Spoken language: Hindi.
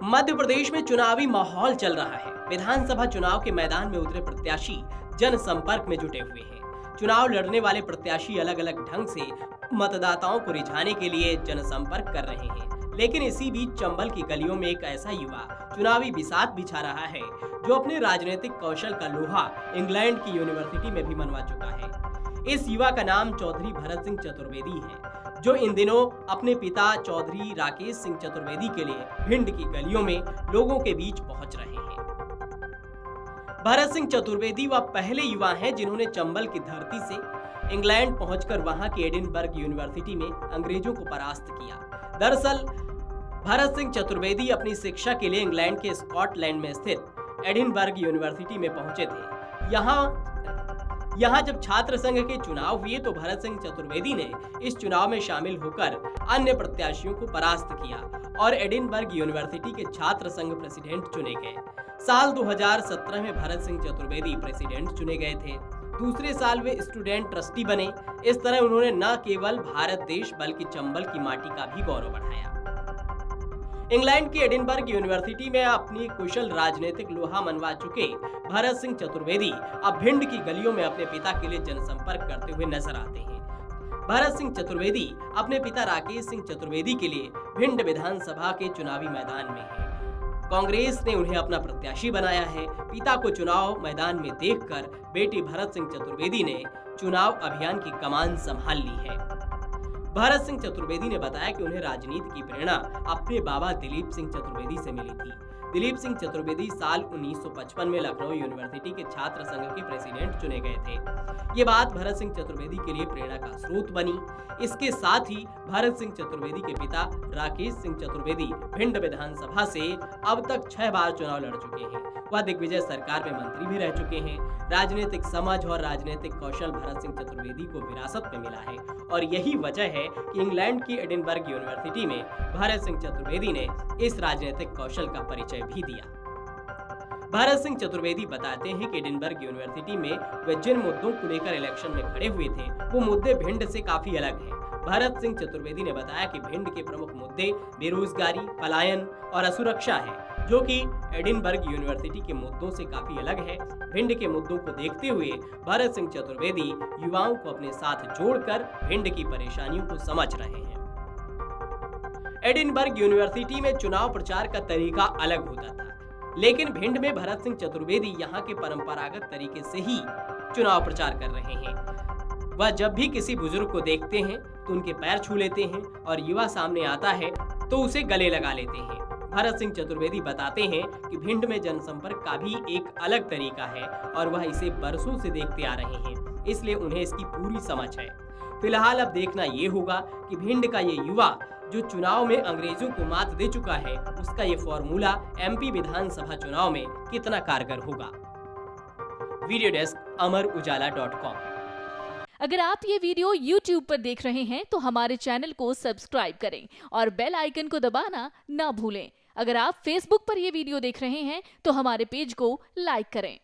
मध्य प्रदेश में चुनावी माहौल चल रहा है। विधानसभा चुनाव के मैदान में उतरे प्रत्याशी जनसंपर्क में जुटे हुए हैं। चुनाव लड़ने वाले प्रत्याशी अलग अलग ढंग से मतदाताओं को रिझाने के लिए जनसंपर्क कर रहे हैं। लेकिन इसी बीच चंबल की गलियों में एक ऐसा युवा चुनावी बिसात बिछा रहा है जो अपने राजनीतिक कौशल का लोहा इंग्लैंड की यूनिवर्सिटी में भी मनवा चुका है। इस युवा का नाम चौधरी भरत सिंह चतुर्वेदी है, जो इन दिनों अपने पिता चौधरी राकेश सिंह चतुर्वेदी के लिए भिंड की गलियों में लोगों के बीच पहुंच रहे हैं। भरत सिंह चतुर्वेदी वह पहले युवा हैं जिन्होंने चंबल की धरती से इंग्लैंड पहुंचकर वहां की एडिनबर्ग यूनिवर्सिटी में अंग्रेजों को परास्त किया। दरअसल भरत सिंह चतुर्वेदी अपनी शिक्षा के लिए इंग्लैंड के स्कॉटलैंड में स्थित एडिनबर्ग यूनिवर्सिटी में पहुंचे थे। यहाँ जब छात्र संघ के चुनाव हुए तो भरत सिंह चतुर्वेदी ने इस चुनाव में शामिल होकर अन्य प्रत्याशियों को परास्त किया और एडिनबर्ग यूनिवर्सिटी के छात्र संघ प्रेसिडेंट चुने गए। साल 2017 में भरत सिंह चतुर्वेदी प्रेसिडेंट चुने गए थे। दूसरे साल वे स्टूडेंट ट्रस्टी बने। इस तरह उन्होंने न केवल भारत देश बल्कि चंबल की माटी का भी गौरव बढ़ाया। इंग्लैंड की एडिनबर्ग यूनिवर्सिटी में अपनी कुशल राजनीतिक लोहा मनवा चुके भरत सिंह चतुर्वेदी अब भिंड की गलियों में अपने पिता के लिए जनसंपर्क करते हुए नजर आते हैं। भरत सिंह चतुर्वेदी अपने पिता राकेश सिंह चतुर्वेदी के लिए भिंड विधानसभा के चुनावी मैदान में हैं। कांग्रेस ने उन्हें अपना प्रत्याशी बनाया है। पिता को चुनाव मैदान में देखकर बेटी भरत सिंह चतुर्वेदी ने चुनाव अभियान की कमान संभाल ली है। भरत सिंह चतुर्वेदी ने बताया कि उन्हें राजनीति की प्रेरणा अपने बाबा दिलीप सिंह चतुर्वेदी से मिली थी। दिलीप सिंह चतुर्वेदी साल 1955 में लखनऊ यूनिवर्सिटी के छात्र संघ के प्रेसिडेंट चुने गए थे। ये बात भरत सिंह चतुर्वेदी के लिए प्रेरणा का स्रोत बनी। इसके साथ ही भरत सिंह चतुर्वेदी के पिता राकेश सिंह चतुर्वेदी भिंड विधानसभा से अब तक 6 बार चुनाव लड़ चुके हैं। वह दिग्विजय सरकार में मंत्री भी रह चुके हैं। राजनीतिक समझ और राजनीतिक कौशल भरत सिंह चतुर्वेदी को विरासत में मिला है और यही वजह है कि इंग्लैंड की एडिनबर्ग यूनिवर्सिटी में भरत सिंह चतुर्वेदी ने इस राजनीतिक कौशल का परिचय भी दिया। भरत सिंह चतुर्वेदी बताते हैं कि एडिनबर्ग यूनिवर्सिटी में वे जिन मुद्दों को लेकर इलेक्शन में खड़े हुए थे वो मुद्दे भिंड से काफी अलग हैं। भरत सिंह चतुर्वेदी ने बताया कि भिंड के प्रमुख मुद्दे बेरोजगारी, पलायन और असुरक्षा है, जो कि एडिनबर्ग यूनिवर्सिटी के मुद्दों से काफी अलग है। भिंड के मुद्दों को देखते हुए भरत सिंह चतुर्वेदी युवाओं को अपने साथ जोड़कर भिंड की परेशानियों को समझ रहे हैं। एडिनबर्ग यूनिवर्सिटी में चुनाव प्रचार का तरीका अलग होता था, लेकिन भिंड में भरत सिंह चतुर्वेदी यहाँ के परंपरागत तरीके से ही चुनाव प्रचार कर रहे हैं। वह जब भी किसी बुजुर्ग को देखते हैं तो उनके पैर छू लेते हैं और युवा सामने आता है तो उसे गले लगा लेते हैं। भरत सिंह चतुर्वेदी बताते हैं कि भिंड में जनसंपर्क का भी एक अलग तरीका है और वह इसे बरसों से देखते आ रहे हैं, इसलिए उन्हें इसकी पूरी समझ है। फिलहाल अब देखना ये होगा कि भिंड का ये युवा जो चुनाव में अंग्रेजों को मात दे चुका है, उसका ये फॉर्मूला एमपी विधानसभा चुनाव में कितना कारगर होगा। वीडियो डेस्क अमरउजाला.com। अगर आप ये वीडियो YouTube पर देख रहे हैं तो हमारे चैनल को सब्सक्राइब करें और बेल आइकन को दबाना ना भूलें। अगर आप Facebook पर ये वीडियो देख रहे हैं तो हमारे पेज को लाइक करें।